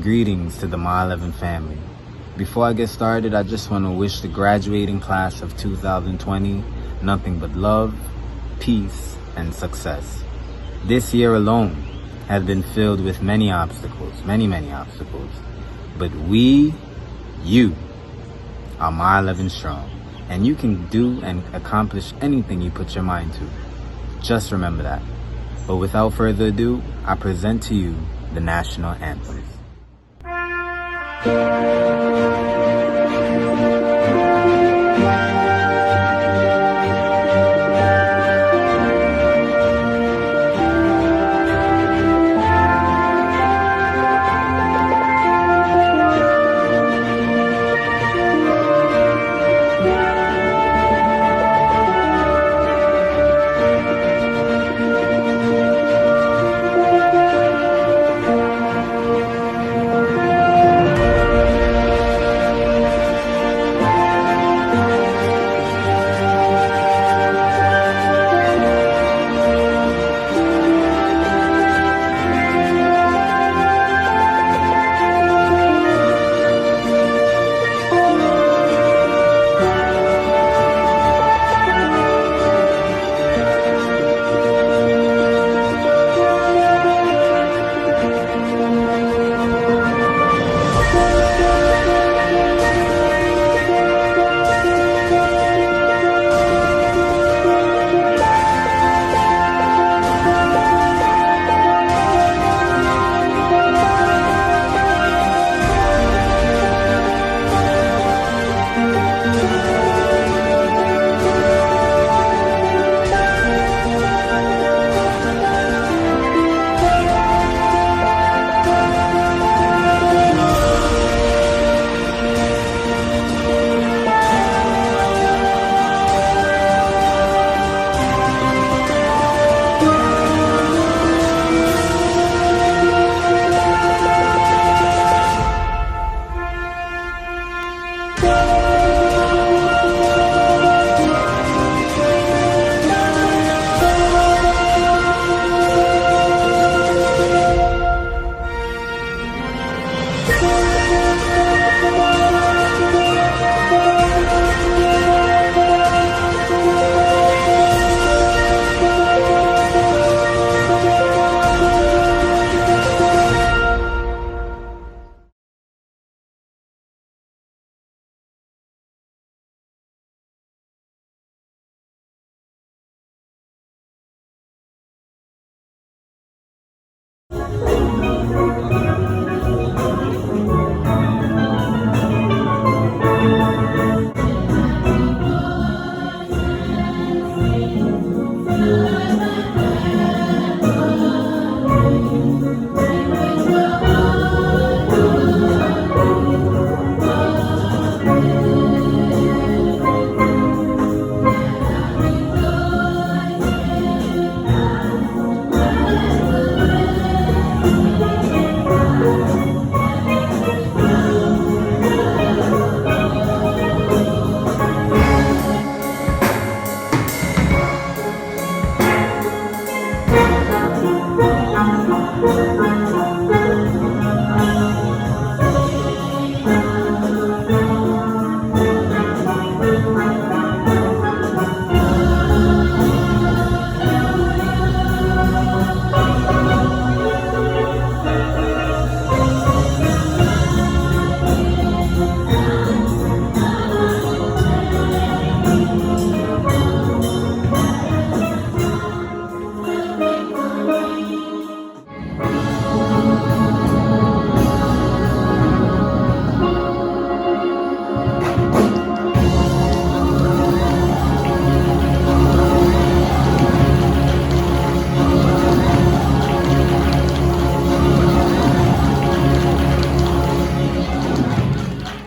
greetings to the Meyer Levin family. Before I get started, I just want to wish the graduating class of 2020 nothing but love, peace, and success. This year alone has been filled with many obstacles, many obstacles. But you are Meyer Levin strong, and you can do and accomplish anything you put your mind to. Just remember that. But without further ado, I present to you the national anthems.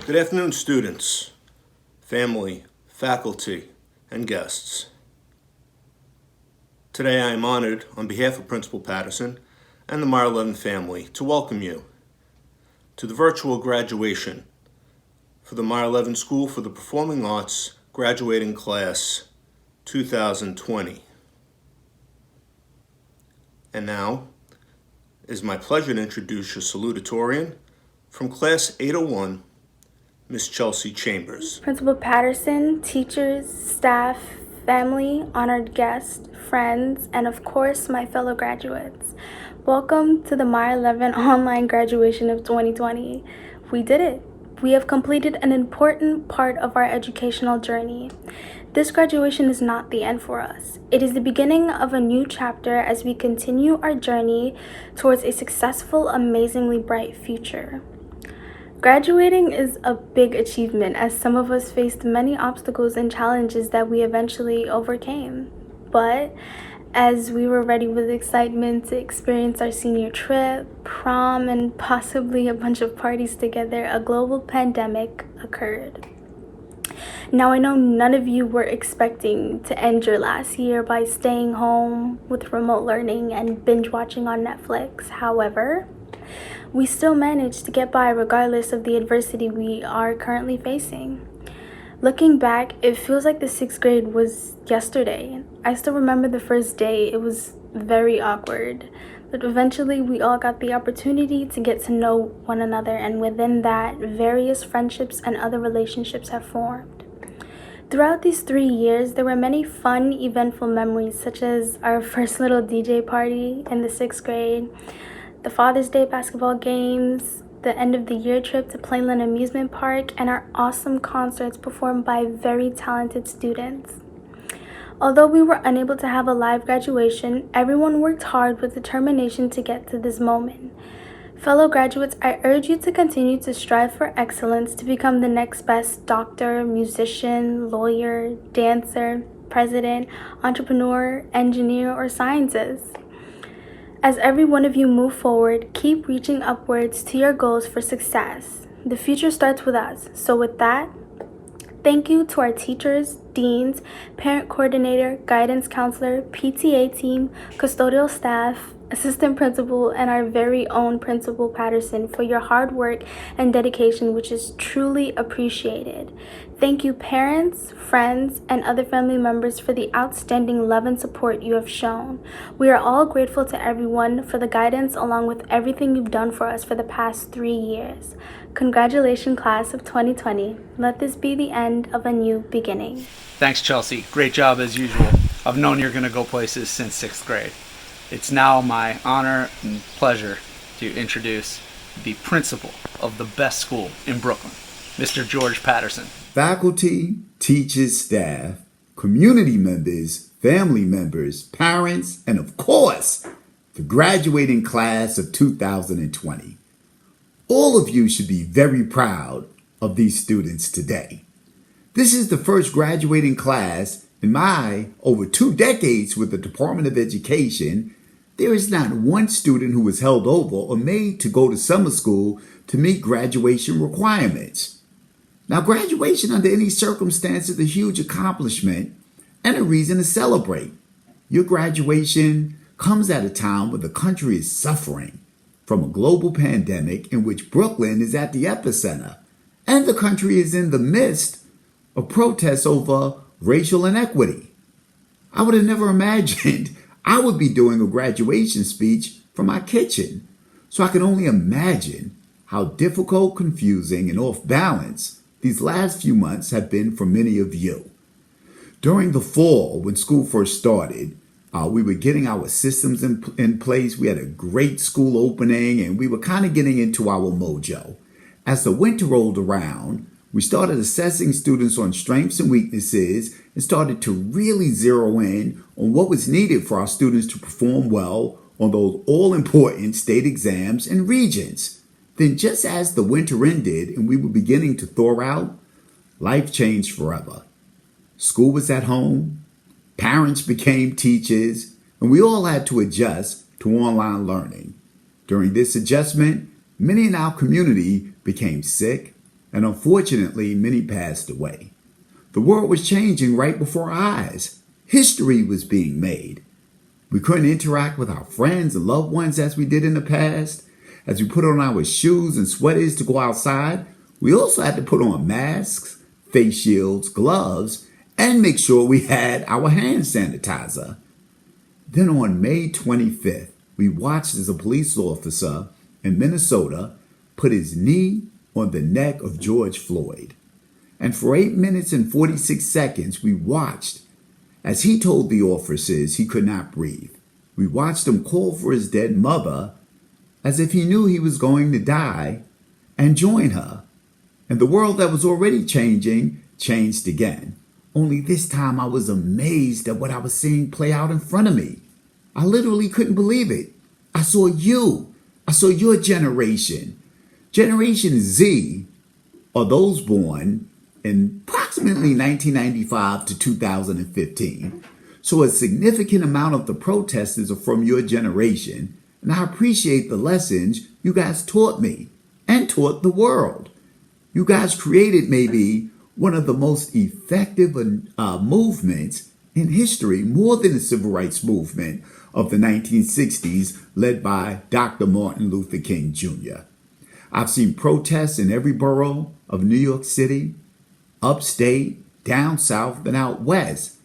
Good afternoon, students, family, faculty, and guests. Today I am honored, on behalf of Principal Patterson and the Meyer Levin family, to welcome you to the virtual graduation for the Meyer Levin School for the Performing Arts graduating class 2020. And now, it is my pleasure to introduce your salutatorian, From Class 801, Miss Chelsea Chambers. Principal Patterson, teachers, staff, family, honored guests, friends, and of course, my fellow graduates. Welcome to the Meyer Levin online graduation of 2020. We did it. We have completed an important part of our educational journey. This graduation is not the end for us. It is the beginning of a new chapter as we continue our journey towards a successful, amazingly bright future. Graduating is a big achievement as some of us faced many obstacles and challenges that we eventually overcame. But as we were ready with excitement to experience our senior trip, prom, and possibly a bunch of parties together, a global pandemic occurred. Now, I know none of you were expecting to end your last year by staying home with remote learning and binge watching on Netflix. However, we still managed to get by regardless of the adversity we are currently facing. Looking back, it feels like the 6th grade was yesterday. I still remember the first day. It was very awkward. But eventually, we all got the opportunity to get to know one another, and within that, various friendships and other relationships have formed. Throughout these 3 years, there were many fun, eventful memories, such as our first little DJ party in the 6th grade, the Father's Day basketball games, the end of the year trip to Plainland Amusement Park, and our awesome concerts performed by very talented students. Although we were unable to have a live graduation, everyone worked hard with determination to get to this moment. Fellow graduates, I urge you to continue to strive for excellence to become the next best doctor, musician, lawyer, dancer, president, entrepreneur, engineer, or scientist. As every one of you move forward, keep reaching upwards to your goals for success. The future starts with us. So with that, thank you to our teachers, deans, parent coordinator, guidance counselor, PTA team, custodial staff, assistant principal, and our very own Principal Patterson for your hard work and dedication, which is truly appreciated. Thank you, parents, friends, and other family members for the outstanding love and support you have shown. We are all grateful to everyone for the guidance along with everything you've done for us for the past 3 years. Congratulations, class of 2020. Let this be the end of a new beginning. Thanks, Chelsea. Great job as usual. I've known you're going to go places since 6th grade. It's now my honor and pleasure to introduce the principal of the best school in Brooklyn, Mr. George Patterson. Faculty, teachers, staff, community members, family members, parents, and of course, the graduating class of 2020. All of you should be very proud of these students today. This is the first graduating class in my over 2 decades with the Department of Education. There is not one student who was held over or made to go to summer school to meet graduation requirements. Now, graduation under any circumstance is a huge accomplishment and a reason to celebrate. Your graduation comes at a time when the country is suffering from a global pandemic in which Brooklyn is at the epicenter, and the country is in the midst of protests over racial inequity. I would have never imagined I would be doing a graduation speech from my kitchen, so I can only imagine how difficult, confusing, and off balance these last few months have been for many of you. During the fall, when school first started, we were getting our systems in place. We had a great school opening, and we were kind of getting into our mojo. As the winter rolled around, we started assessing students on strengths and weaknesses and started to really zero in on what was needed for our students to perform well on those all-important state exams and regents. Then just as the winter ended and we were beginning to thaw out, life changed forever. School was at home, parents became teachers, and we all had to adjust to online learning. During this adjustment, many in our community became sick, and unfortunately, many passed away. The world was changing right before our eyes. History was being made. We couldn't interact with our friends and loved ones as we did in the past. As we put on our shoes and sweaters to go outside, we also had to put on masks, face shields, gloves, and make sure we had our hand sanitizer. Then on May 25th, we watched as a police officer in Minnesota put his knee on the neck of George Floyd. And for 8 minutes and 46 seconds, we watched as he told the officers he could not breathe. We watched him call for his dead mother as if he knew he was going to die and join her. And the world that was already changing changed again. Only this time I was amazed at what I was seeing play out in front of me. I literally couldn't believe it. I saw you. I saw your generation. Generation Z are those born in approximately 1995 to 2015. So a significant amount of the protesters are from your generation. And I appreciate the lessons you guys taught me and taught the world. You guys created maybe one of the most effective movements in history, more than the civil rights movement of the 1960s led by Dr. Martin Luther King Jr. I've seen protests in every borough of New York City, upstate, down south, and out west.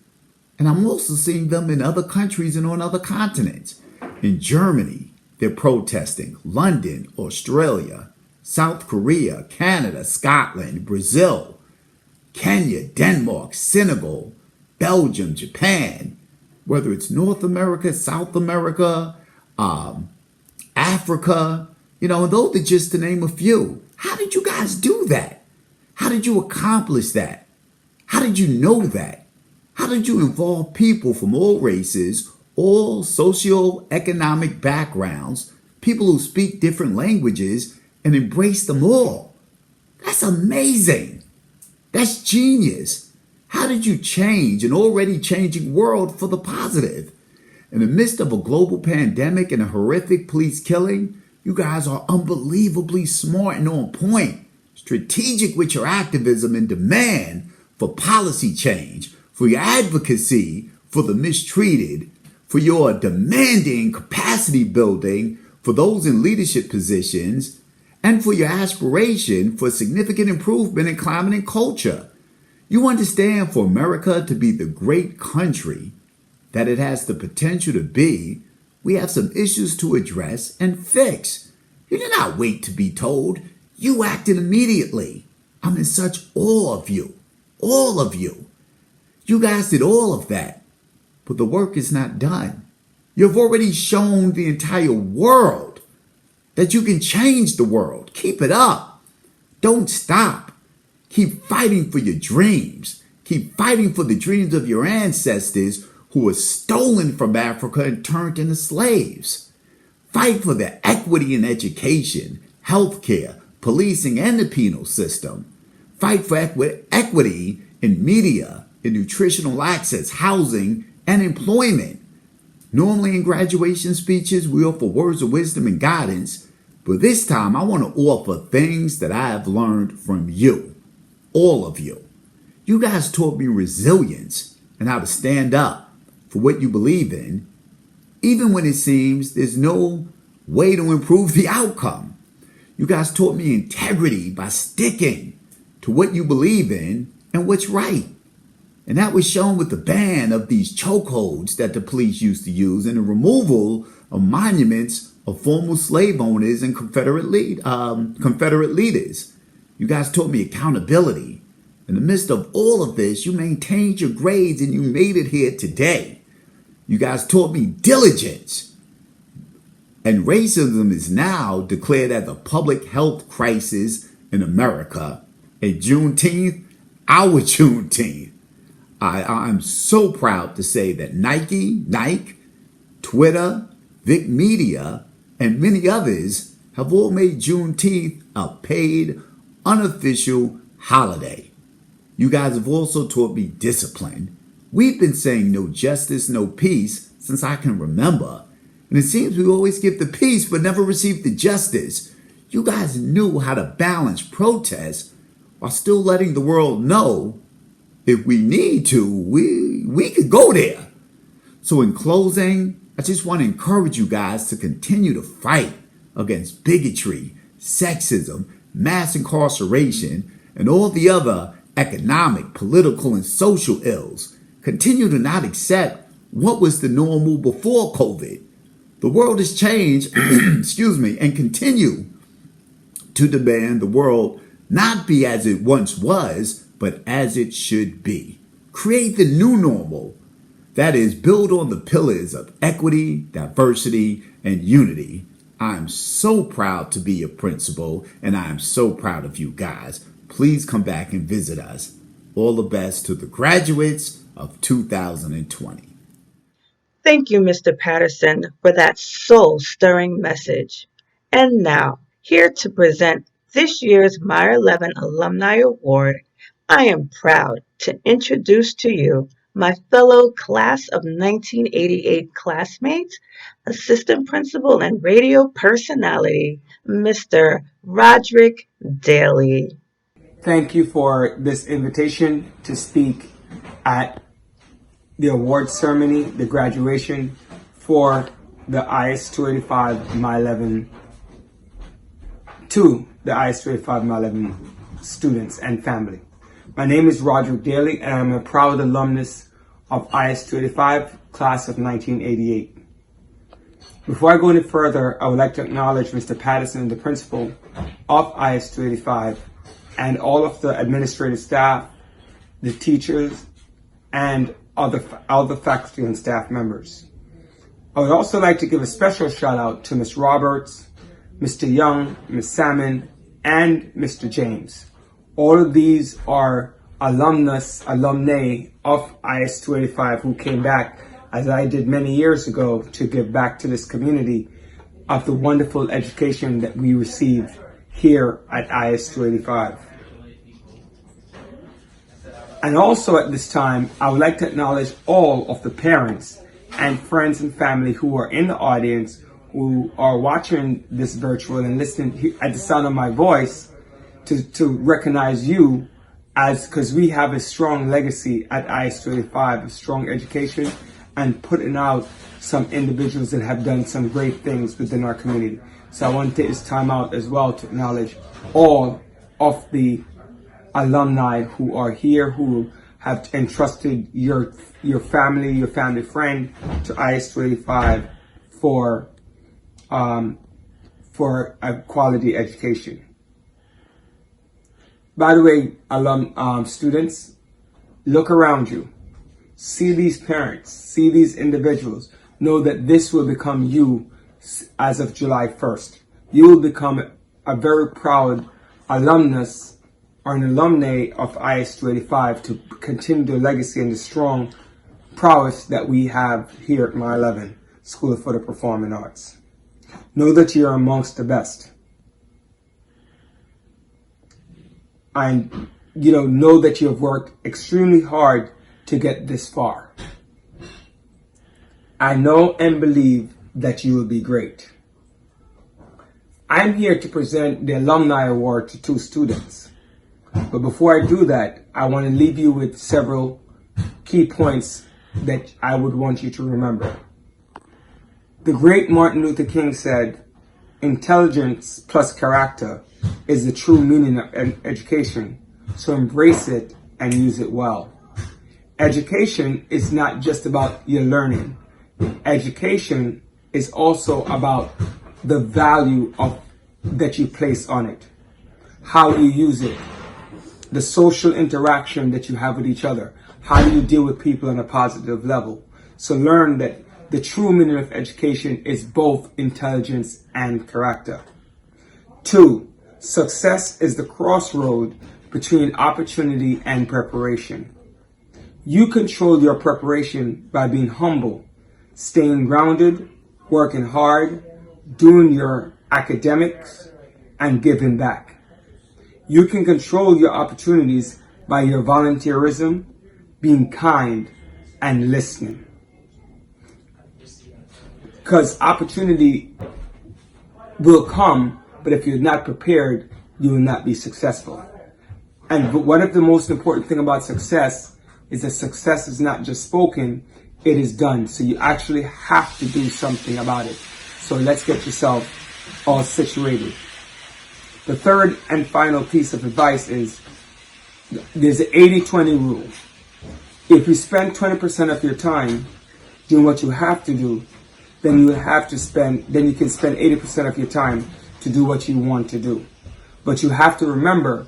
And I'm also seeing them in other countries and on other continents. In Germany, they're protesting. London, Australia, South Korea, Canada, Scotland, Brazil, Kenya, Denmark, Senegal, Belgium, Japan, whether it's North America, South America, Africa, and those are just to name a few. How did you guys do that? How did you accomplish that? How did you know that? How did you involve people from all races, all socioeconomic backgrounds, people who speak different languages, and embrace them all? That's amazing. That's genius. How did you change an already changing world for the positive? In the midst of a global pandemic and a horrific police killing, you guys are unbelievably smart and on point, strategic with your activism and demand for policy change, for your advocacy for the mistreated, for your demanding capacity building for those in leadership positions, and for your aspiration for significant improvement in climate and culture. You understand for America to be the great country that it has the potential to be, we have some issues to address and fix. You did not wait to be told. You acted immediately. I'm in such awe of you. All of you. You guys did all of that. But the work is not done. You've already shown the entire world that you can change the world. Keep it up. Don't stop. Keep fighting for your dreams. Keep fighting for the dreams of your ancestors who were stolen from Africa and turned into slaves. Fight for their equity in education, healthcare, policing, and the penal system. Fight for equity in media, in nutritional access, housing, and employment. Normally in graduation speeches, we offer words of wisdom and guidance, but this time I want to offer things that I have learned from you, all of you. You guys taught me resilience and how to stand up for what you believe in, even when it seems there's no way to improve the outcome. You guys taught me integrity by sticking to what you believe in and what's right. And that was shown with the ban of these chokeholds that the police used to use and the removal of monuments of former slave owners and Confederate leaders. You guys taught me accountability. In the midst of all of this, you maintained your grades and you made it here today. You guys taught me diligence. And racism is now declared as a public health crisis in America. And Juneteenth, our Juneteenth. I'm so proud to say that Nike, Twitter, Vic Media, and many others have all made Juneteenth a paid, unofficial holiday. You guys have also taught me discipline. We've been saying no justice, no peace since I can remember. And it seems we always give the peace but never receive the justice. You guys knew how to balance protest while still letting the world know if we need to, we could go there. So in closing, I just want to encourage you guys to continue to fight against bigotry, sexism, mass incarceration, and all the other economic, political, and social ills. Continue to not accept what was the normal before COVID. The world has changed, and continue to demand the world not be as it once was, but as it should be. Create the new normal. That is, build on the pillars of equity, diversity, and unity. I'm so proud to be a principal, and I am so proud of you guys. Please come back and visit us. All the best to the graduates of 2020. Thank you, Mr. Patterson, for that soul-stirring message. And now, here to present this year's Meyer Levin Alumni Award, I am proud to introduce to you my fellow class of 1988 classmates, assistant principal and radio personality, Mr. Roderick Daly. Thank you for this invitation to speak at the award ceremony, the graduation for the IS-285 Meyer Levin, to the IS-285 Meyer Levin students and family. My name is Roderick Daly, and I'm a proud alumnus of IS-285, class of 1988. Before I go any further, I would like to acknowledge Mr. Patterson, the principal of IS-285, and all of the administrative staff, the teachers, and other faculty and staff members. I would also like to give a special shout out to Ms. Roberts, Mr. Young, Ms. Salmon, and Mr. James. All of these are alumni of IS-285 who came back, as I did many years ago, to give back to this community of the wonderful education that we received here at IS-285. And also at this time, I would like to acknowledge all of the parents and friends and family who are in the audience, who are watching this virtual and listening at the sound of my voice, to recognize you, as because we have a strong legacy at IS-285 of strong education and putting out some individuals that have done some great things within our community. So I want to take this time out as well to acknowledge all of the alumni who are here, who have entrusted your family friend to IS-285 for a quality education. By the way, students, look around you. See these parents, see these individuals. Know that this will become you as of July 1st. You will become a very proud alumnus or an alumni of IS-285 to continue the legacy and the strong prowess that we have here at Meyer Levin School for the Performing Arts. Know that you're amongst the best. And know that you have worked extremely hard to get this far. I know and believe that you will be great. I'm here to present the Alumni Award to 2 students. But before I do that, I want to leave you with several key points that I would want you to remember. The great Martin Luther King said, "Intelligence plus character is the true meaning of education, so embrace it and use it well." Education is not just about your learning. Education is also about the value that you place on it, how you use it, the social interaction that you have with each other, how do you deal with people on a positive level. So learn that the true meaning of education is both intelligence and character. 2, success is the crossroad between opportunity and preparation. You control your preparation by being humble, staying grounded, working hard, doing your academics, and giving back. You can control your opportunities by your volunteerism, being kind, and listening. Because opportunity will come, but if you're not prepared, you will not be successful. And one of the most important thing about success is that success is not just spoken, it is done. So you actually have to do something about it. So let's get yourself all situated. The third and final piece of advice is there's an 80-20 rule. If you spend 20% of your time doing what you have to do, then you can spend 80% of your time to do what you want to do. But you have to remember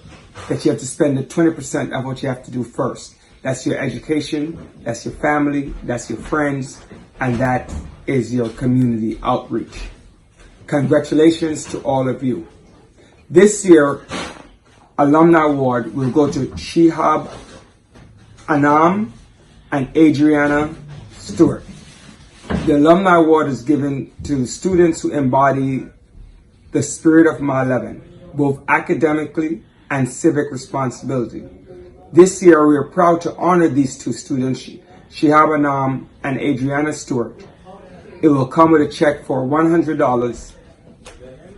that you have to spend the 20% of what you have to do first. That's your education, that's your family, that's your friends, and that is your community outreach. Congratulations to all of you. This year, Alumni Award will go to Shihab Anam and Adriana Stewart. The Alumni Award is given to students who embody the spirit of Meyer Levin, both academically and civic responsibility. This year, we are proud to honor these two students, Shihab Anam and Adriana Stewart. It will come with a check for $100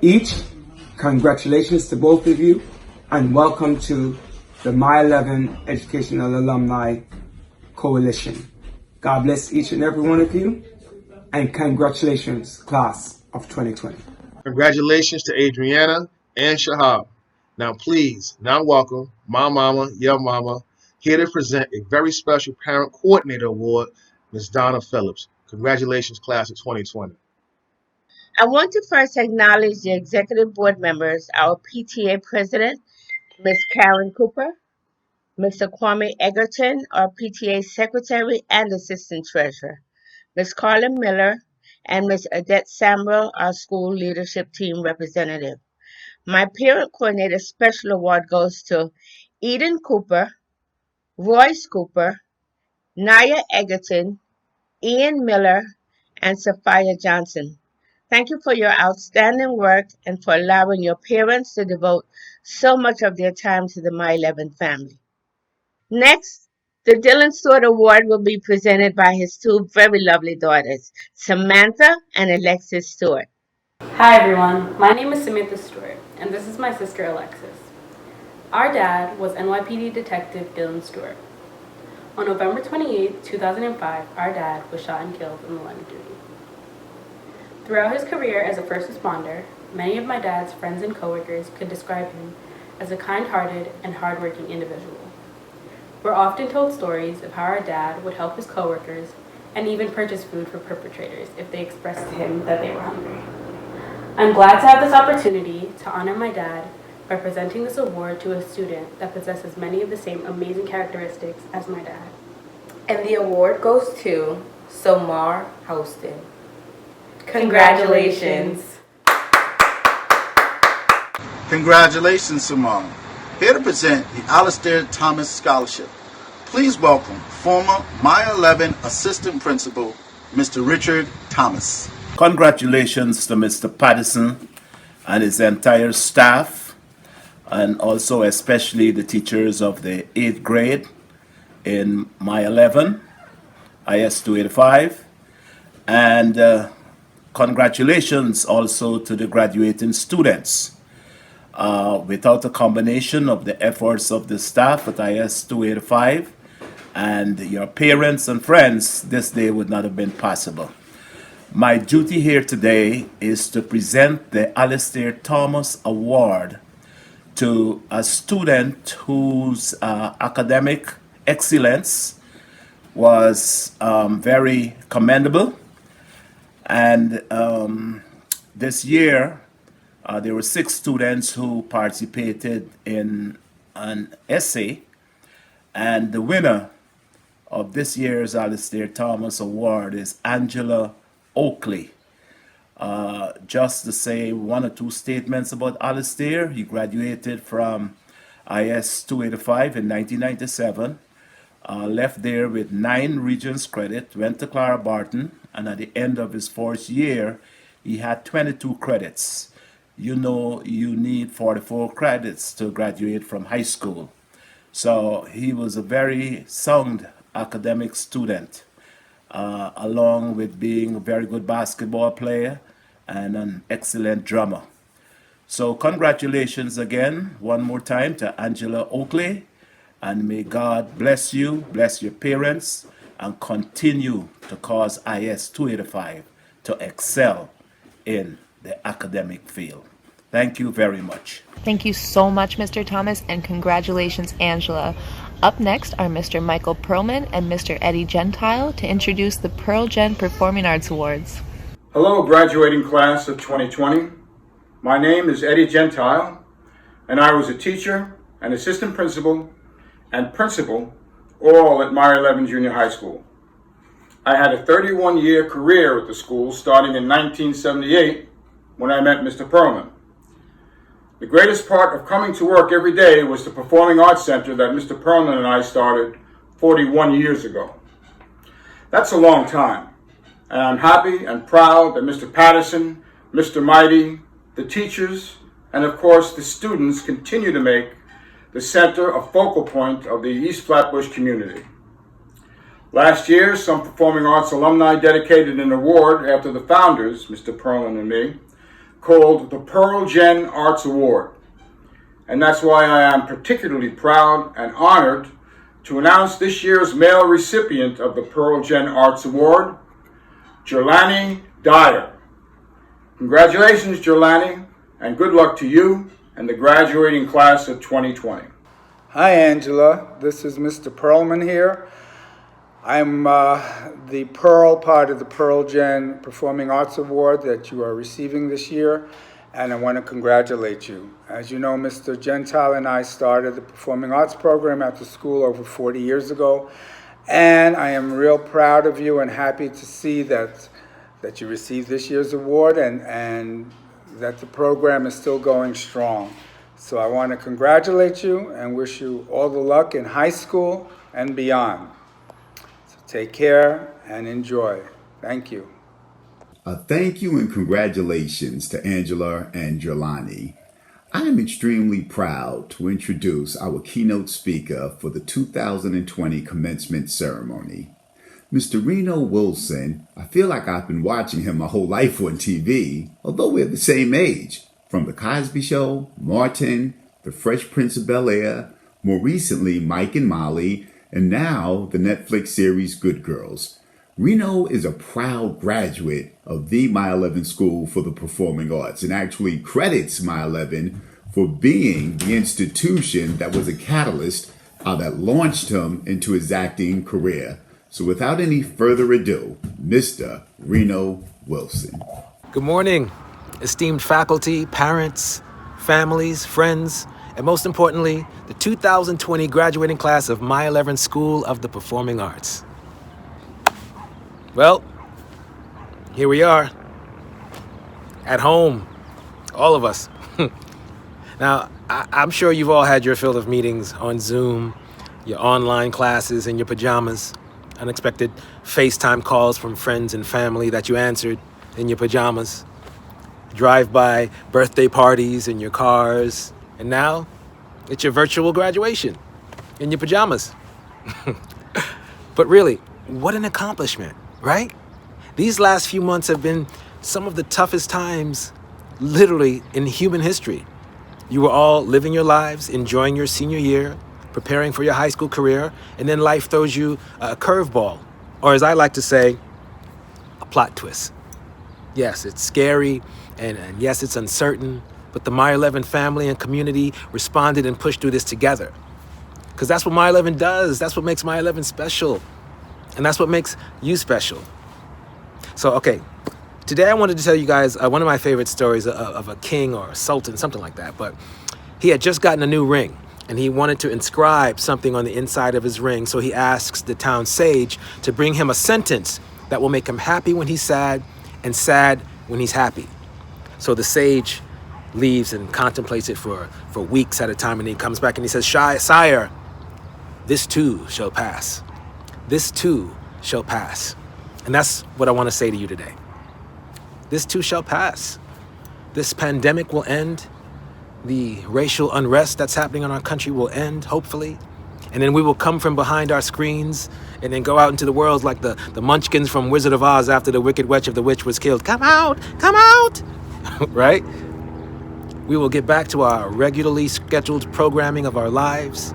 each. Congratulations to both of you, and welcome to the Meyer Levin Educational Alumni Coalition. God bless each and every one of you, and congratulations, class of 2020. Congratulations to Adriana and Shahab. Now please, now welcome my mama, your mama, here to present a very special Parent Coordinator Award, Ms. Donna Phillips. Congratulations, class of 2020. I want to first acknowledge the executive board members, our PTA president, Ms. Karen Cooper, Mr. Kwame Egerton, our PTA secretary and assistant treasurer, Ms. Carlin Miller, and Ms. Odette Samuel, our school leadership team representative. My parent coordinator special award goes to Eden Cooper, Royce Cooper, Naya Egerton, Ian Miller, and Sophia Johnson. Thank you for your outstanding work and for allowing your parents to devote so much of their time to the Meyer Levin family. Next, the Dillon Stewart Award will be presented by his two very lovely daughters, Samantha and Alexis Stewart. Hi everyone, my name is Samantha Stewart, and this is my sister Alexis. Our dad was NYPD Detective Dillon Stewart. On November 28, 2005, our dad was shot and killed in the line of duty. Throughout his career as a first responder, many of my dad's friends and coworkers could describe him as a kind-hearted and hardworking individual. We're often told stories of how our dad would help his coworkers and even purchase food for perpetrators if they expressed to him that they were hungry. I'm glad to have this opportunity to honor my dad by presenting this award to a student that possesses many of the same amazing characteristics as my dad. And the award goes to Somar Houston. Congratulations. Congratulations, Simone. Here to present the Allistaire Thomas Scholarship. Please welcome former Meyer Levin Assistant Principal, Mr. Richard Thomas. Congratulations to Mr. Patterson and his entire staff, and also especially the teachers of the 8th grade in Meyer Levin, IS 285, and congratulations also to the graduating students. Without a combination of the efforts of the staff at IS 285 and your parents and friends, this day would not have been possible. My duty here today is to present the Allistaire Thomas Award to a student whose academic excellence was very commendable. And this year, there were 6 students who participated in an essay, and the winner of this year's Allistaire Thomas Award is Angela Oakley. Just to say one or two statements about Allistaire, he graduated from IS 285 in 1997, left there with 9 Regents credit, went to Clara Barton, and at the end of his 4th year, he had 22 credits. You know you need 44 credits to graduate from high school. So he was a very sound academic student, along with being a very good basketball player and an excellent drummer. So congratulations again, one more time, to Angela Oakley, and may God bless you, bless your parents, and continue to cause IS 285 to excel in the academic field. Thank you very much. Thank you so much, Mr. Thomas, and congratulations, Angela. Up next are Mr. Michael Perlman and Mr. Eddie Gentile to introduce the PearlGen Performing Arts Awards. Hello, graduating class of 2020. My name is Eddie Gentile. and I was a teacher, an assistant principal, and principal, all at Meyer Levin Junior High School. I had a 31-year career at the school, starting in 1978 when I met Mr. Perlman. The greatest part of coming to work every day was the Performing Arts Center that Mr. Perlman and I started 41 years ago. That's a long time, and I'm happy and proud that Mr. Patterson, Mr. Mighty, the teachers, and of course the students continue to make the center a focal point of the East Flatbush community. Last year, some performing arts alumni dedicated an award after the founders, Mr. Perlman and me, called the PearlGen Arts Award. And that's why I am particularly proud and honored to announce this year's male recipient of the PearlGen Arts Award, Jelani Dyer. Congratulations, Jelani, and good luck to you and the graduating class of 2020. Hi, Angela. This is Mr. Perlman here. I'm the Pearl part of the PearlGen Performing Arts Award that you are receiving this year, and I want to congratulate you. As you know, Mr. Gentile and I started the Performing Arts program at the school over 40 years ago, and I am real proud of you and happy to see that you received this year's award and that the program is still going strong. So I want to congratulate you and wish you all the luck in high school and beyond. So take care and enjoy. Thank you. A thank you and congratulations to Angela and Jelani. I am extremely proud to introduce our keynote speaker for the 2020 commencement ceremony. Mr. Reno Wilson, I feel like I've been watching him my whole life on TV, although we're the same age. From The Cosby Show, Martin, The Fresh Prince of Bel-Air, more recently Mike and Molly, and now the Netflix series Good Girls. Reno is a proud graduate of the Meyer Levin School for the Performing Arts and actually credits Meyer Levin for being the institution that was a catalyst that launched him into his acting career. So without any further ado, Mr. Reno Wilson. Good morning, esteemed faculty, parents, families, friends, and most importantly, the 2020 graduating class of Meyer Levin School of the Performing Arts. Well, here we are, at home, all of us. Now, I'm sure you've all had your fill of meetings on Zoom, your online classes in your pajamas, unexpected FaceTime calls from friends and family that you answered in your pajamas, drive-by birthday parties in your cars, and now it's your virtual graduation in your pajamas. But really, what an accomplishment, right? These last few months have been some of the toughest times, literally, in human history. You were all living your lives, enjoying your senior year, preparing for your high school career, and then life throws you a curveball, or as I like to say, a plot twist. Yes, it's scary, and yes, it's uncertain, but the Meyer Levin family and community responded and pushed through this together. Because that's what Meyer Levin does. That's what makes Meyer Levin special. And that's what makes you special. So, okay, today I wanted to tell you guys one of my favorite stories of a king or a sultan, something like that. But he had just gotten a new ring, and he wanted to inscribe something on the inside of his ring. So he asks the town sage to bring him a sentence that will make him happy when he's sad and sad when he's happy. So the sage leaves and contemplates it for weeks at a time, and he comes back and he says, "Sire, this too shall pass. This too shall pass." And that's what I want to say to you today. This too shall pass. This pandemic will end. The racial unrest that's happening in our country will end, hopefully. And then we will come from behind our screens and then go out into the world like the munchkins from Wizard of Oz after the Wicked Witch of the Witch was killed. Come out! Come out! Right? We will get back to our regularly scheduled programming of our lives,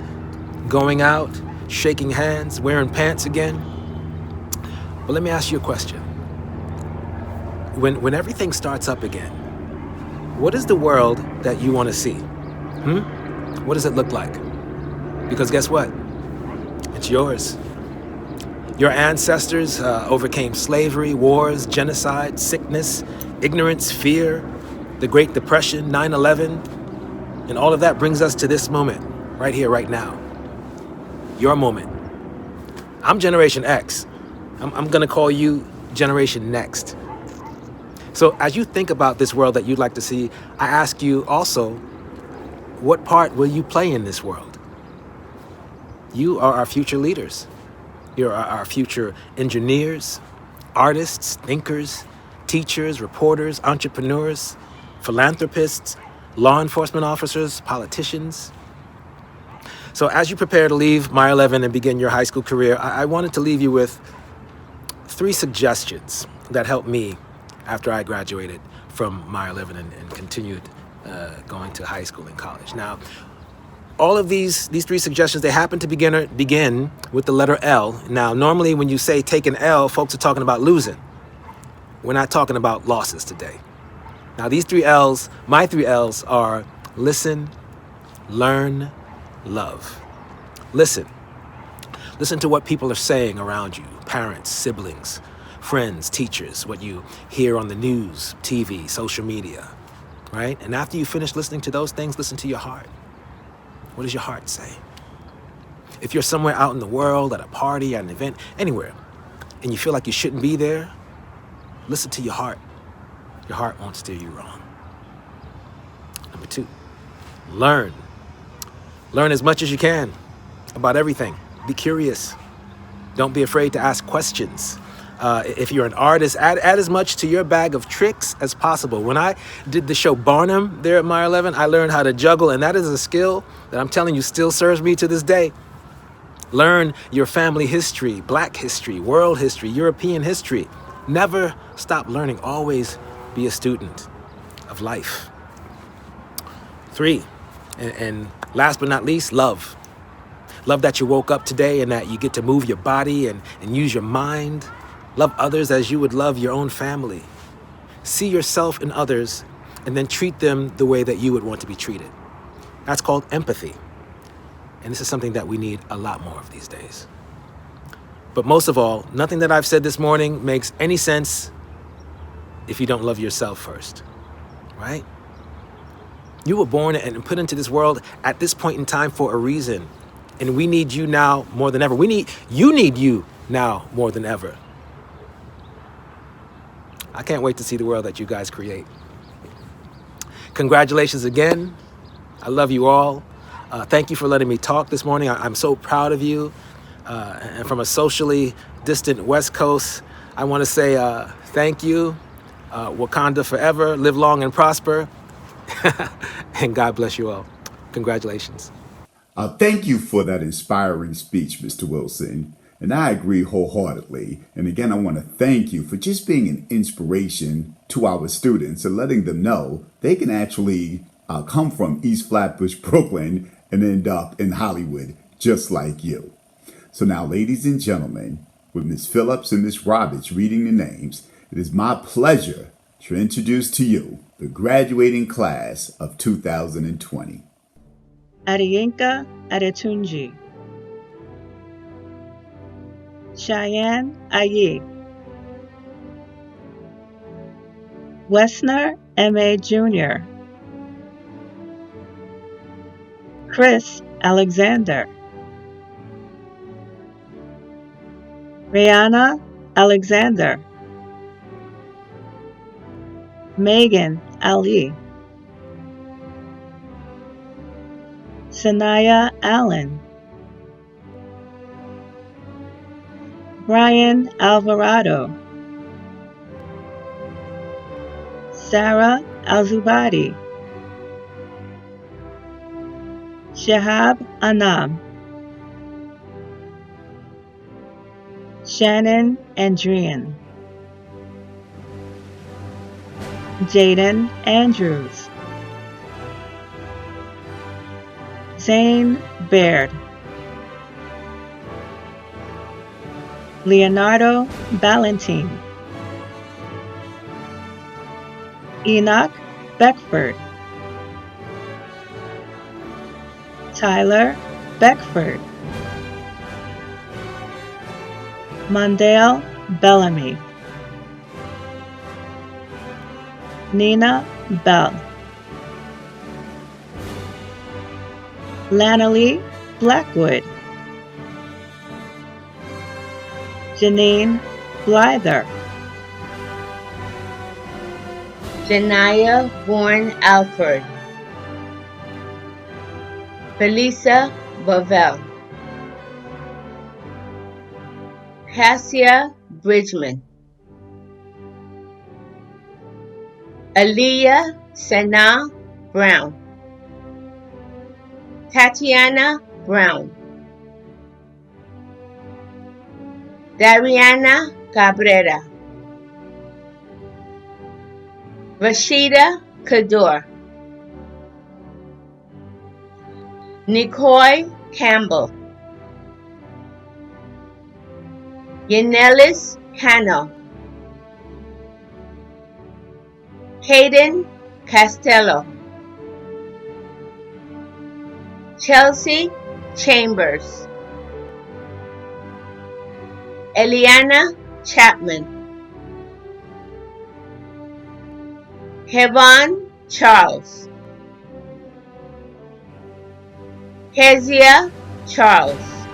going out, shaking hands, wearing pants again. But let me ask you a question. When everything starts up again, what is the world that you want to see? What does it look like? Because guess what? It's yours. Your ancestors overcame slavery, wars, genocide, sickness, ignorance, fear, the Great Depression, 9/11. And all of that brings us to this moment, right here, right now. Your moment. I'm Generation X. I'm going to call you Generation Next. So as you think about this world that you'd like to see, I ask you also, what part will you play in this world? You are our future leaders. You are our future engineers, artists, thinkers, teachers, reporters, entrepreneurs, philanthropists, law enforcement officers, politicians. So as you prepare to leave Meyer Levin and begin your high school career, I wanted to leave you with 3 suggestions that helped me after I graduated from Meyer Levin and continued going to high school and college. Now, all of these 3 suggestions, they happen to begin with the letter L. Now, normally when you say take an L, folks are talking about losing. We're not talking about losses today. Now, these 3 L's, my 3 L's are listen, learn, love. Listen. Listen to what people are saying around you, parents, siblings, friends, teachers, what you hear on the news, TV, social media, right? And after you finish listening to those things, listen to your heart. What does your heart say? If you're somewhere out in the world, at a party, at an event, anywhere, and you feel like you shouldn't be there, listen to your heart. Your heart won't steer you wrong. Number 2, learn. Learn as much as you can about everything. Be curious. Don't be afraid to ask questions. If you're an artist, add as much to your bag of tricks as possible. When I did the show Barnum there at Meyer Levin, I learned how to juggle, and that is a skill that I'm telling you still serves me to this day. Learn your family history, Black history, world history, European history. Never stop learning. Always be a student of life. 3, and last but not least, love. Love that you woke up today and that you get to move your body and use your mind. Love others as you would love your own family. See yourself in others and then treat them the way that you would want to be treated. That's called empathy. And this is something that we need a lot more of these days. But most of all, nothing that I've said this morning makes any sense if you don't love yourself first, right? You were born and put into this world at this point in time for a reason. And we need you now more than ever. You need you now more than ever. I can't wait to see the world that you guys create. Congratulations again. I love you all. Thank you for letting me talk this morning. I'm so proud of you. And from a socially distant West Coast, I want to say thank you. Wakanda forever. Live long and prosper. And God bless you all. Congratulations. Thank you for that inspiring speech, Mr. Wilson. And I agree wholeheartedly. And again, I want to thank you for just being an inspiration to our students and letting them know they can actually come from East Flatbush, Brooklyn, and end up in Hollywood just like you. So now, ladies and gentlemen, with Ms. Phillips and Ms. Roberts reading the names, it is my pleasure to introduce to you the graduating class of 2020. Adeyinka Adetunji, Cheyenne Aye, Wessner M.A. Jr., Chris Alexander, Rihanna Alexander, Megan Ali, Sanaya Allen, Brian Alvarado, Sarah Alzubadi, Shahab Anam, Shannon Andrian, Jaden Andrews, Zane Baird, Leonardo Ballantine, Enoch Beckford, Tyler Beckford, Mondale Bellamy, Nina Bell, Lanalee Blackwood, Janine Blyther, Janaya Bourne Alford, Felisa Bovell, Cassia Bridgman, Aliyah Sana Brown, Tatiana Brown, Dariana Cabrera, Rashida Kador, Nicole Campbell, Yanelis Cano, Hayden Castello, Chelsea Chambers, Eliana Chapman, Hevan Charles, Kezia Charles,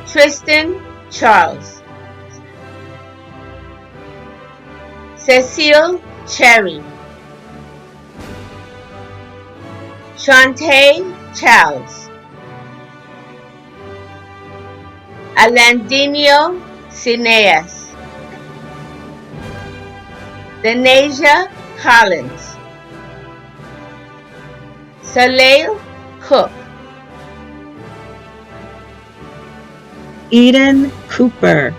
Tristan Charles, Cecile Cherry, Shantae Charles, Alandinio Cineas, Denasia Collins, Soleil Cook, Eden Cooper,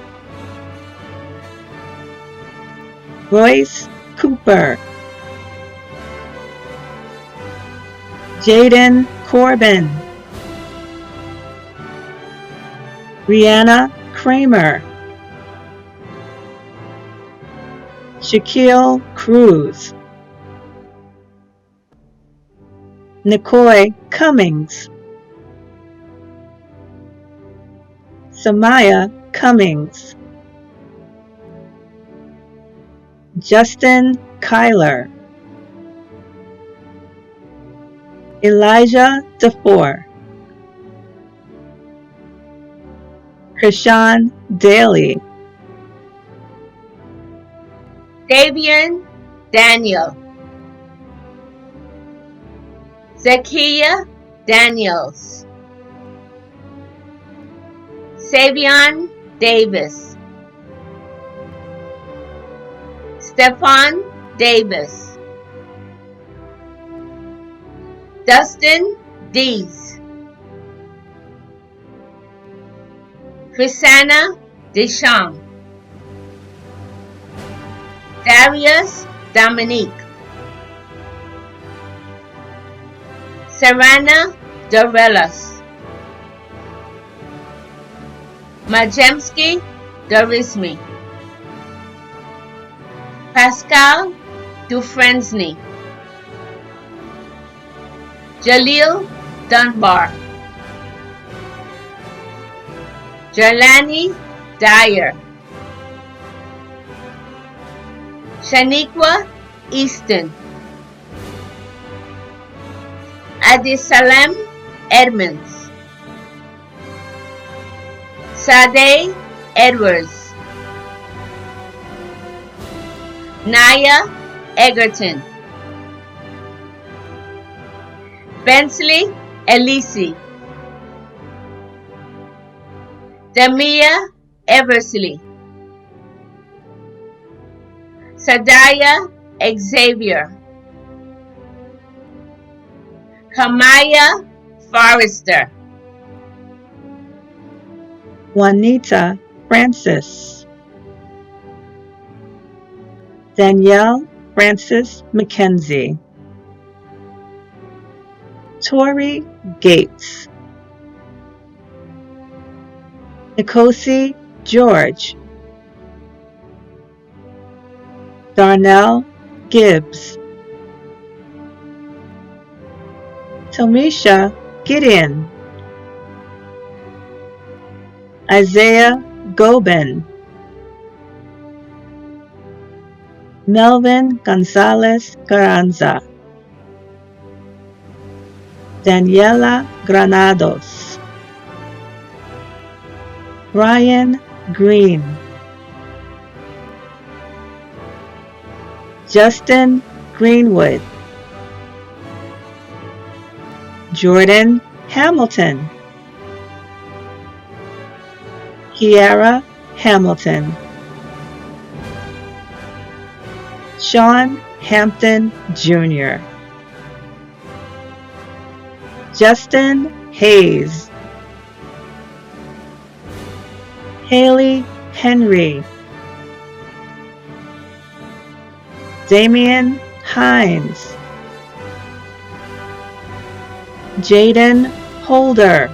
Royce Cooper, Jaden Corbin, Rihanna Kramer, Shaquille Cruz, Nicoy Cummings, Samaya Cummings, Justin Kyler, Elijah DeFore, Krishan Daly, Davian Daniel, Zakiya Daniels, Savion Davis, Stefan Davis, Dustin Dees, Chrisana Deschamps, Darius Dominique, Sarana Dorelas, Majemski Dorismi, Pascal Dufresne, Jalil Dunbar, Jelani Dyer, Shaniqua Easton, Adisalem Edmonds, Sade Edwards, Naya Egerton, Bensley Elisi, Damia Eversley, Sadaya Xavier, Kamaya Forrester, Juanita Francis, Danielle Francis McKenzie, Tori Gates, Nikosi George, Darnell Gibbs, Tomisha Gideon, Isaiah Gobin, Melvin Gonzalez Carranza, Daniela Granados, Brian Green, Justin Greenwood, Jordan Hamilton, Kiara Hamilton, Sean Hampton Jr., Justin Hayes, Haley Henry, Damian Hines, Jaden Holder,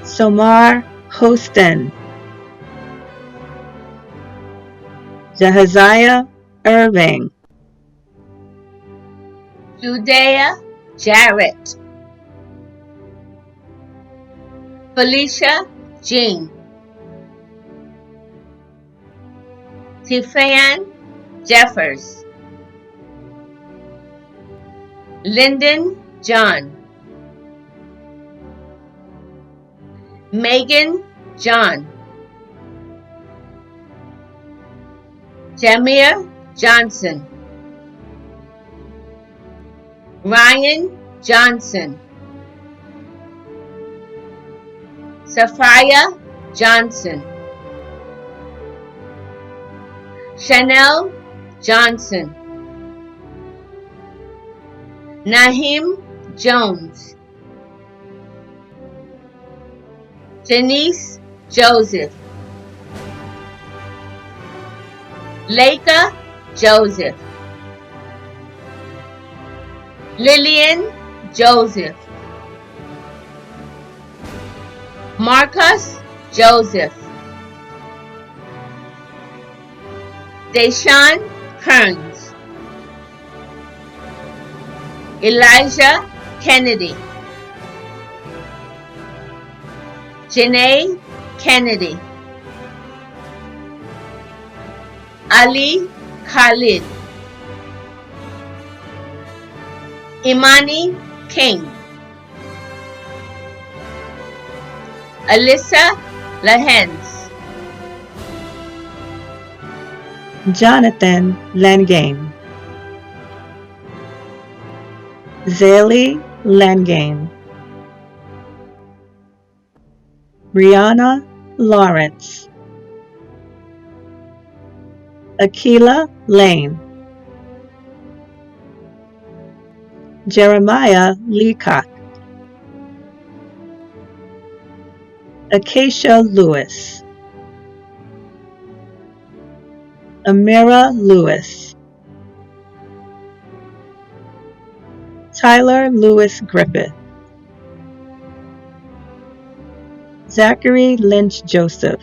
Somar Hostin, Jahaziah Irving, Judea Jarrett, Felicia Jean, Tiffany Jeffers, Lyndon John, Megan John, Jamir Johnson, Ryan Johnson, Sophia Johnson, Chanel Johnson, Naheem Jones, Janice Joseph, Leica Joseph, Lillian Joseph, Marcus Joseph, Deshaun Kearns, Elijah Kennedy, Janae Kennedy, Ali Khalid, Imani King, Alyssa Lahens, Jonathan Langane, Zaylee Langane, Brianna Lawrence, Akila Lane, Jeremiah Leacock, Acacia Lewis, Amira Lewis, Tyler Lewis Griffith, Zachary Lynch Joseph,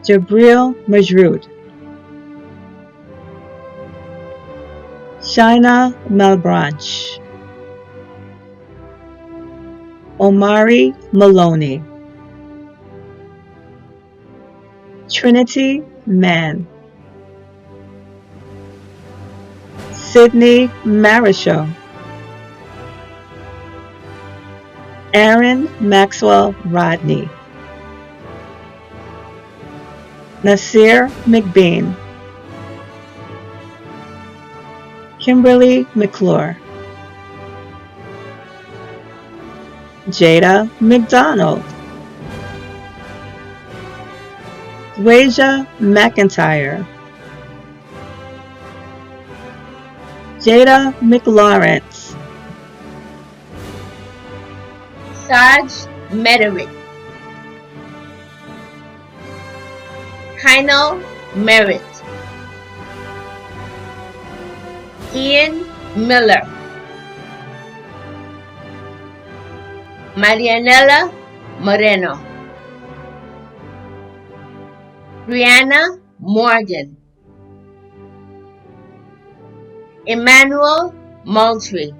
Jabril Majrood, Shaina Malbranch, Omari Maloney, Trinity Mann, Sydney Marichal, Aaron Maxwell Rodney, Nasir McBean, Kimberly McClure, Jada McDonald, Dwasia McIntyre, Jada McLawrence, Sarge Mederick, Kynal Merritt, Ian Miller, Marianela Moreno, Brianna Morgan, Emmanuel Moultrie,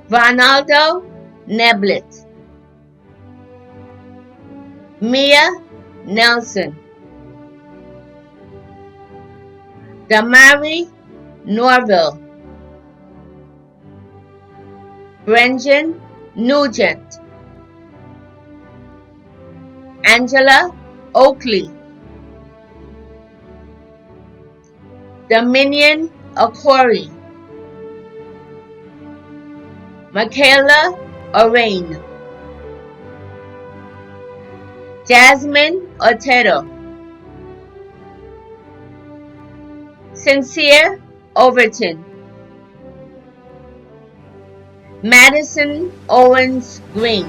Ronaldo Neblet, Mia Nelson, Damari Norville, Brendan Nugent, Angela Oakley, Dominion Okori, Michaela Orain, Jasmine Otero, Sincere Overton, Madison Owens Green,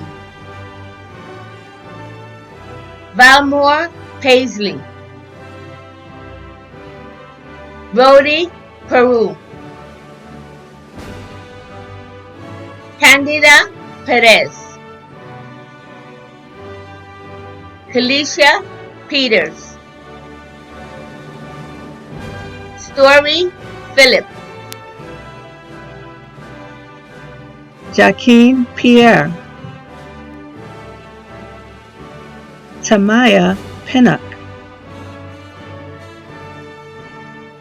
Valmore Paisley, Brody Peru, Candida Perez, Kalisha Peters, Story Philip, Jaqueen Pierre, Tamaya Pinnock,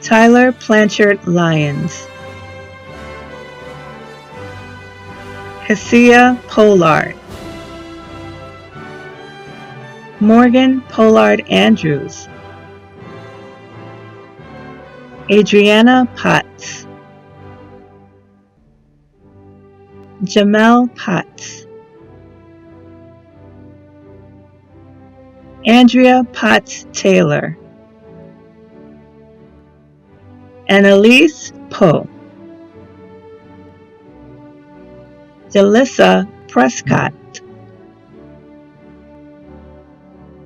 Tyler Blanchard Lyons, Cassia Pollard, Morgan Pollard Andrews, Adriana Potts, Jamel Potts, Andrea Potts Taylor, Annalise Poe, Jalissa Prescott,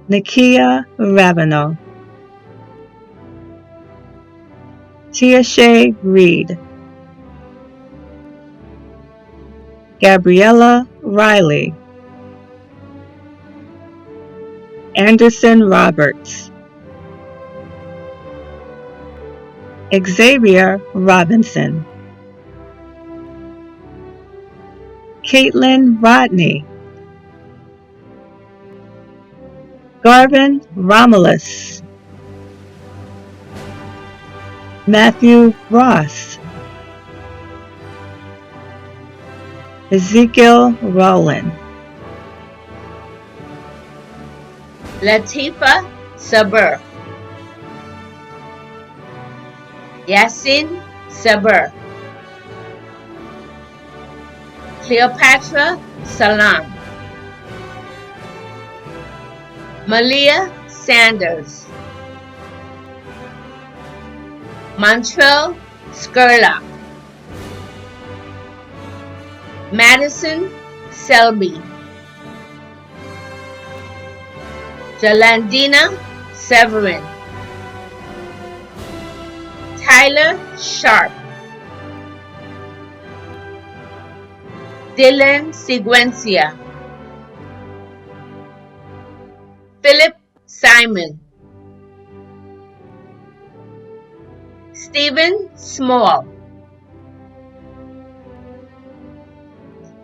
Nakia Ravenel, Tiasha Reed, Gabriella Riley, Anderson Roberts, Xavier Robinson, Caitlin Rodney, Garvin Romulus, Matthew Ross, Ezekiel Rowland, Latifa Sabur, Yasin Sabur, Cleopatra Salam, Malia Sanders, Montrell Skurlock, Madison Selby, Jalandina Severin, Tyler Sharp, Dillon Seguencia, Philip Simon, Stephen Small,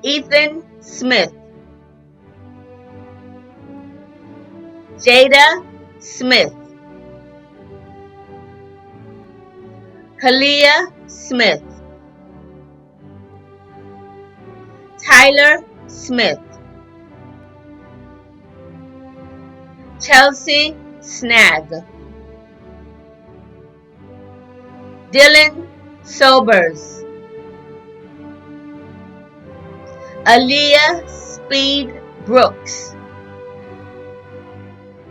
Ethan Smith, Jada Smith, Kalia Smith, Tyler Smith, Chelsea Snag, Dylan Sobers, Aaliyah Speed Brooks,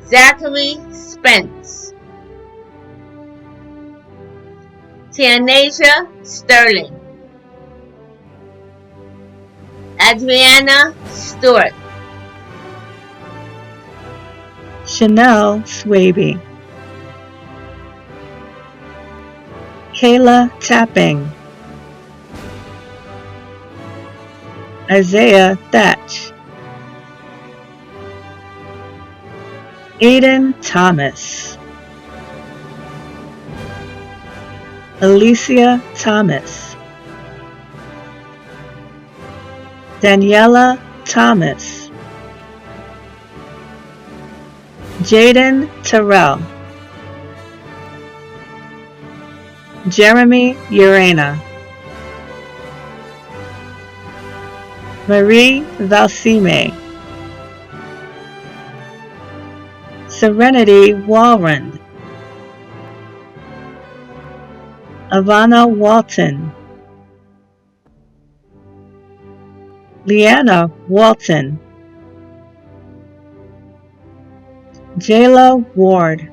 Zachary Spence, Tianasia Sterling, Adriana Stewart, Chanel Swaby, Kayla Tapping, Isaiah Thatch, Aiden Thomas, Alicia Thomas, Daniela Thomas, Jaden Terrell, Jeremy Urena, Marie Valsime, Serenity Walrond, Ivana Walton, Leanna Walton, Jayla Ward,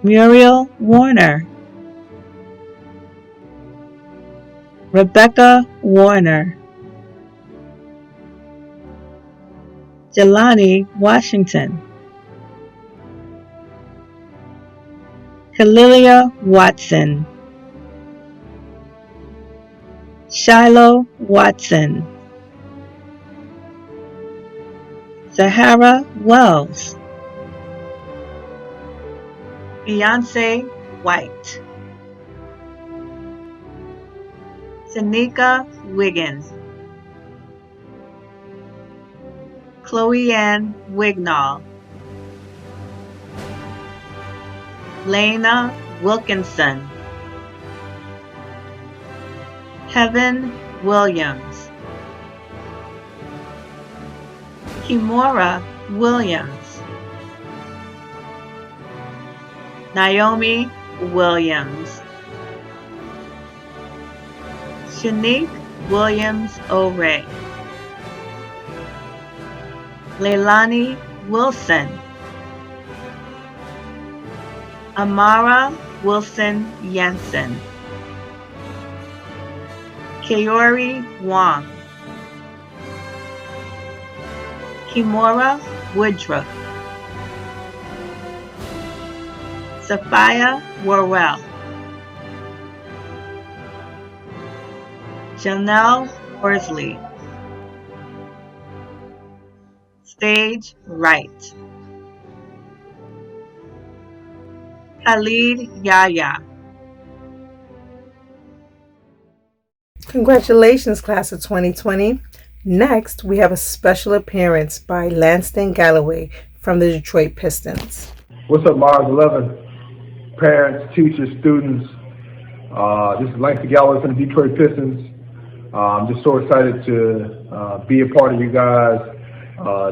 Muriel Warner, Rebecca Warner, Jelani Washington, Kalilia Watson, Shiloh Watson, Sahara Wells, Beyonce White, Tanika Wiggins, Chloe Ann Wignall, Lena Wilkinson, Heaven Williams, Kimora Williams, Naomi Williams, Shanique Williams O'Ray, Leilani Wilson, Amara Wilson Jensen, Kaori Wong, Kimora Woodruff, Sophia Worrell, Janelle Worsley, Stage Right, Khalid Yahya. Congratulations, class of 2020. Next, we have a special appearance by Lanston Galloway from the Detroit Pistons. What's up, Mars 11? Parents, teachers, students. This is Lanston Galloway from the Detroit Pistons. I'm just so excited to be a part of you guys'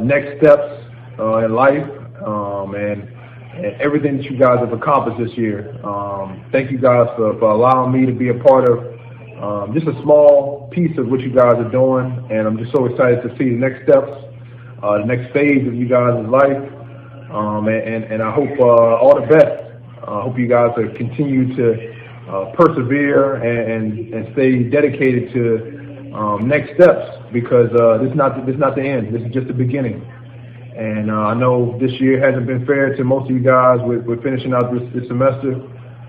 next steps in life and everything that you guys have accomplished this year. Thank you guys for allowing me to be a part of just a small piece of what you guys are doing, and I'm just so excited to see the next steps, the next phase of you guys' life, and I hope all the best. I hope you guys continue to persevere and stay dedicated to next steps, because this is not the end. This is just the beginning. And I know this year hasn't been fair to most of you guys with finishing out this semester,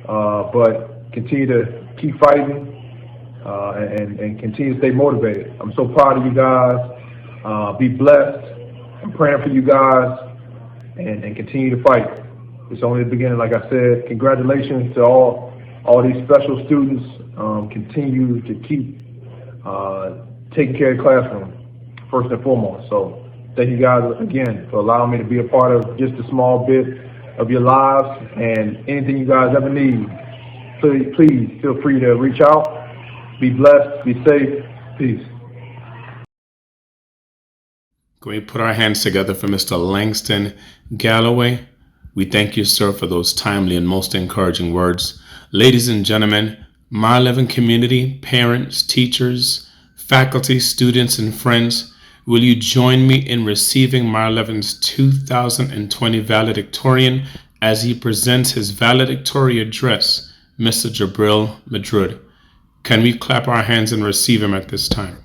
but continue to keep fighting. And continue to stay motivated. I'm so proud of you guys. Be blessed. I'm praying for you guys, and continue to fight. It's only the beginning, like I said. Congratulations to all these special students. Continue to keep taking care of the classroom, first and foremost. So thank you guys again for allowing me to be a part of just a small bit of your lives, and anything you guys ever need, please feel free to reach out. Be blessed, be safe, peace. Can we put our hands together for Mr. Langston Galloway? We thank you, sir, for those timely and most encouraging words. Ladies and gentlemen, Meyer Levin community, parents, teachers, faculty, students, and friends, will you join me in receiving Meyer Levin's 2020 valedictorian as he presents his valedictorian address, Mr. Jabril Madrid? Can we clap our hands and receive him at this time?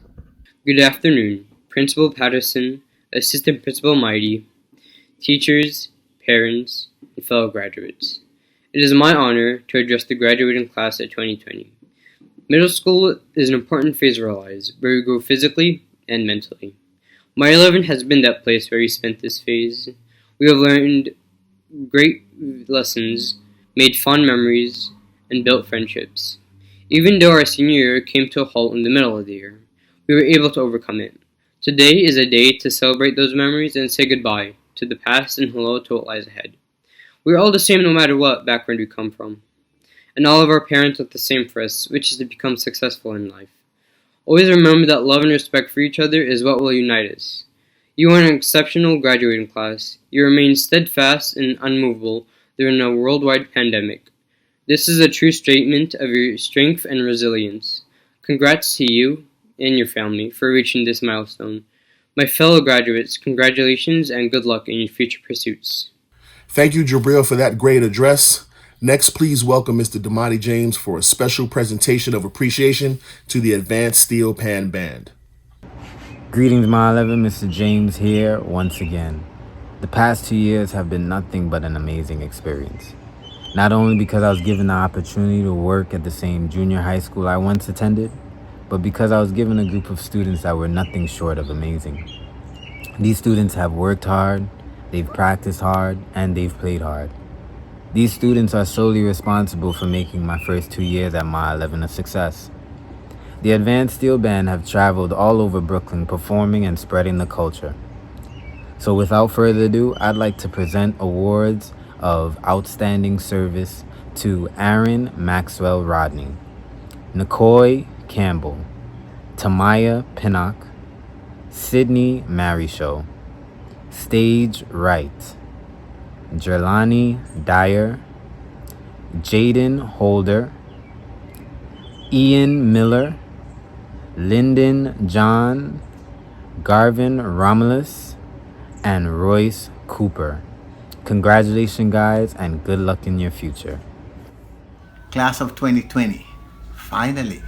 Good afternoon, Principal Patterson, Assistant Principal Mighty, teachers, parents, and fellow graduates. It is my honor to address the graduating class of 2020. Middle school is an important phase of our lives where we grow physically and mentally. Meyer Levin has been that place where we spent this phase. We have learned great lessons, made fond memories, and built friendships. Even though our senior year came to a halt in the middle of the year, we were able to overcome it. Today is a day to celebrate those memories and say goodbye to the past and hello to what lies ahead. We're all the same no matter what background we come from. And all of our parents want the same for us, which is to become successful in life. Always remember that love and respect for each other is what will unite us. You are an exceptional graduating class. You remain steadfast and unmovable during a worldwide pandemic. This is a true statement of your strength and resilience. Congrats to you and your family for reaching this milestone. My fellow graduates, congratulations and good luck in your future pursuits. Thank you, Jabril, for that great address. Next, please welcome Mr. Damati James for a special presentation of appreciation to the Advanced Steel Pan Band. Greetings, Meyer Levin. Mr. James here once again. The past 2 years have been nothing but an amazing experience. Not only because I was given the opportunity to work at the same junior high school I once attended, but because I was given a group of students that were nothing short of amazing. These students have worked hard, they've practiced hard, and they've played hard. These students are solely responsible for making my first 2 years at Meyer Levin a success. The Advanced Steel Band have traveled all over Brooklyn performing and spreading the culture. So without further ado, I'd like to present awards of outstanding service to Aaron Maxwell Rodney, Nicoy Campbell, Tamaya Pinnock, Sydney Marishow, Stage Wright, Jelani Dyer, Jaden Holder, Ian Miller, Lyndon John, Garvin Romulus, and Royce Cooper. Congratulations, guys, and good luck in your future. Class of 2020, finally,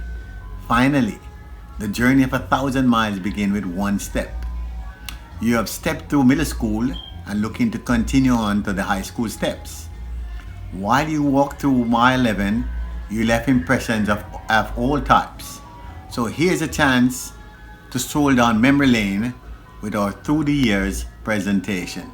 the journey of 1,000 miles begins with one step. You have stepped through middle school and looking to continue on to the high school steps. While you walk through Meyer Levin, you left impressions of all types. So here's a chance to stroll down memory lane with our Through the Years presentation.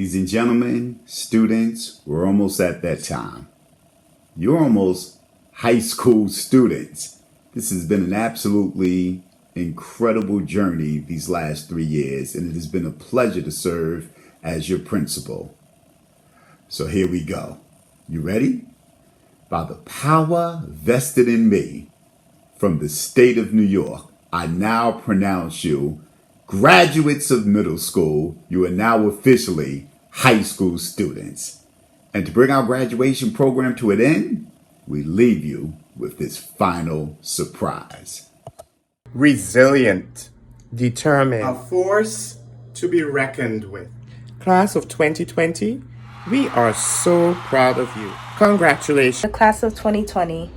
Ladies and gentlemen, students, we're almost at that time. You're almost high school students. This has been an absolutely incredible journey these last 3 years, and it has been a pleasure to serve as your principal. So here we go. You ready? By the power vested in me from the state of New York, I now pronounce you graduates of middle school. You are now officially high school students. And to bring our graduation program to an end, we leave you with this final surprise. Resilient, determined, a force to be reckoned with. Class of 2020, we are so proud of you. Congratulations. The class of 2020,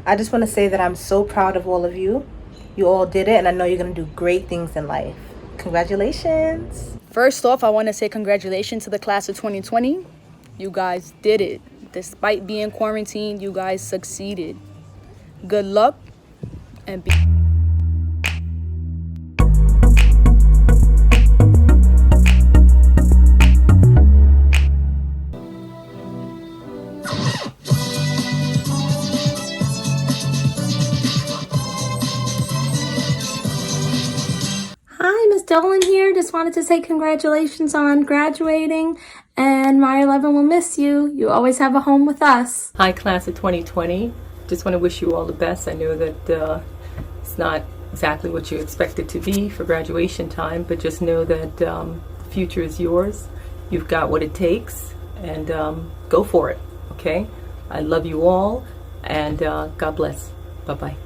I just want to say that I'm so proud of all of you. You all did it, and I know you're going to do great things in life. Congratulations. First off, I want to say congratulations to the class of 2020. You guys did it. Despite being quarantined, you guys succeeded. Good luck and be... Hi, Miss Dillon here. Just wanted to say congratulations on graduating, and Meyer Levin will miss you. You always have a home with us. Hi, class of 2020. Just want to wish you all the best. I know that it's not exactly what you expect it to be for graduation time, but just know that the future is yours. You've got what it takes, and go for it, okay? I love you all, and God bless. Bye-bye.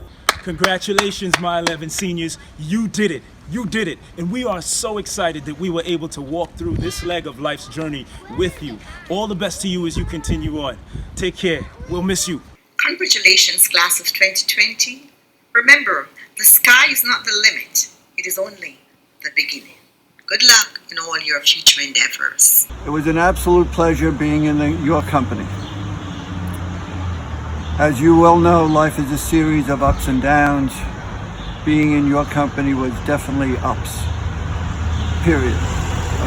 Congratulations, Meyer Levin seniors. You did it. You did it. And we are so excited that we were able to walk through this leg of life's journey with you. All the best to you as you continue on. Take care. We'll miss you. Congratulations, class of 2020. Remember, the sky is not the limit. It is only the beginning. Good luck in all your future endeavors. It was an absolute pleasure being in your company. As you well know, life is a series of ups and downs. Being in your company was definitely ups, period.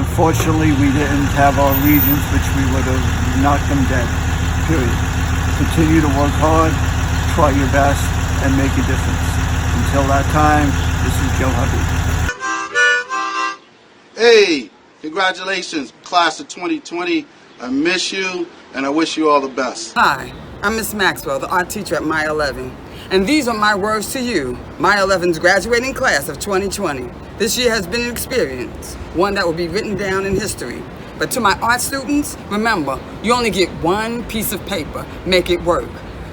Unfortunately, we didn't have our regions, which we would have knocked them dead, period. Continue to work hard, try your best, and make a difference. Until that time, this is Joe Hubby. Hey, congratulations, class of 2020. I miss you, and I wish you all the best. Hi, I'm Miss Maxwell, the art teacher at Meyer Levin. And these are my words to you, Meyer Levin's graduating class of 2020. This year has been an experience, one that will be written down in history. But to my art students, remember, you only get one piece of paper. Make it work.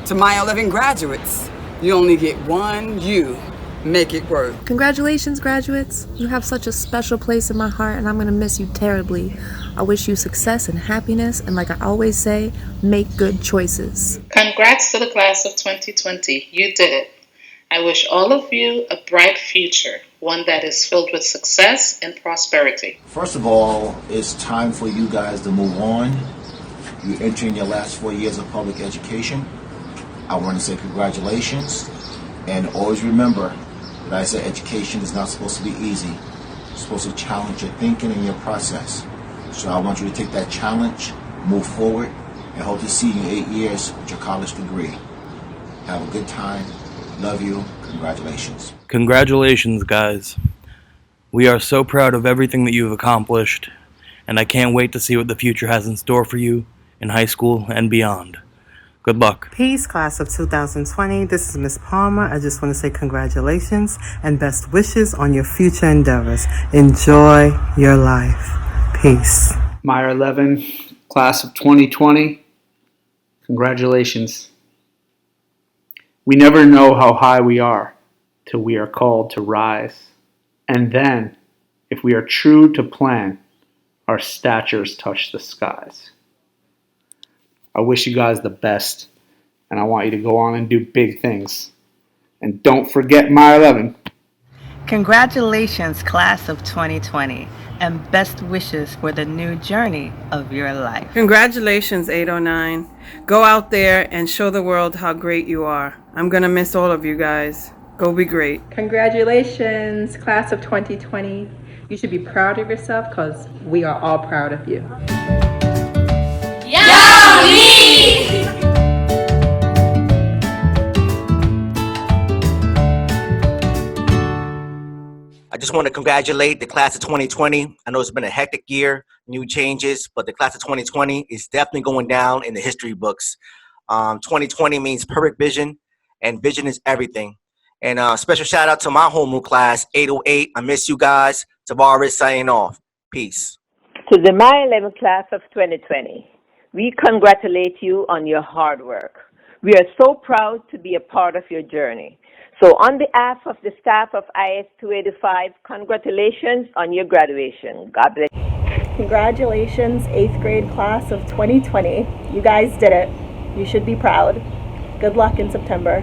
To Meyer Levin graduates, you only get one you. Make it work. Congratulations, graduates. You have such a special place in my heart, and I'm going to miss you terribly. I wish you success and happiness, and like I always say, make good choices. Congrats to the class of 2020. You did it. I wish all of you a bright future, one that is filled with success and prosperity. First of all, it's time for you guys to move on. You're entering your last 4 years of public education. I want to say congratulations, and always remember that I said education is not supposed to be easy. It's supposed to challenge your thinking and your process. So I want you to take that challenge, move forward, and hope to see you in 8 years with your college degree. Have a good time. Love you. Congratulations. Congratulations, guys. We are so proud of everything that you've accomplished, and I can't wait to see what the future has in store for you in high school and beyond. Good luck. Peace, class of 2020. This is Miss Palmer. I just want to say congratulations and best wishes on your future endeavors. Enjoy your life. Peace. Meyer Levin, class of 2020, congratulations. We never know how high we are till we are called to rise. And then, if we are true to plan, our statures touch the skies. I wish you guys the best, and I want you to go on and do big things. And don't forget Meyer Levin. Congratulations, class of 2020, and best wishes for the new journey of your life. Congratulations, 809. Go out there and show the world how great you are. I'm going to miss all of you guys. Go be great. Congratulations, class of 2020. You should be proud of yourself because we are all proud of you. I just want to congratulate the class of 2020. I know it's been a hectic year, new changes, but the class of 2020 is definitely going down in the history books. 2020 means perfect vision, and vision is everything. And special shout out to my homeroom class, 808. I miss you guys. Tavares signing off. Peace. To the Meyer Levin class of 2020, we congratulate you on your hard work. We are so proud to be a part of your journey. So on behalf of the staff of IS 285, congratulations on your graduation. God bless you. Congratulations, 8th grade class of 2020. You guys did it. You should be proud. Good luck in September.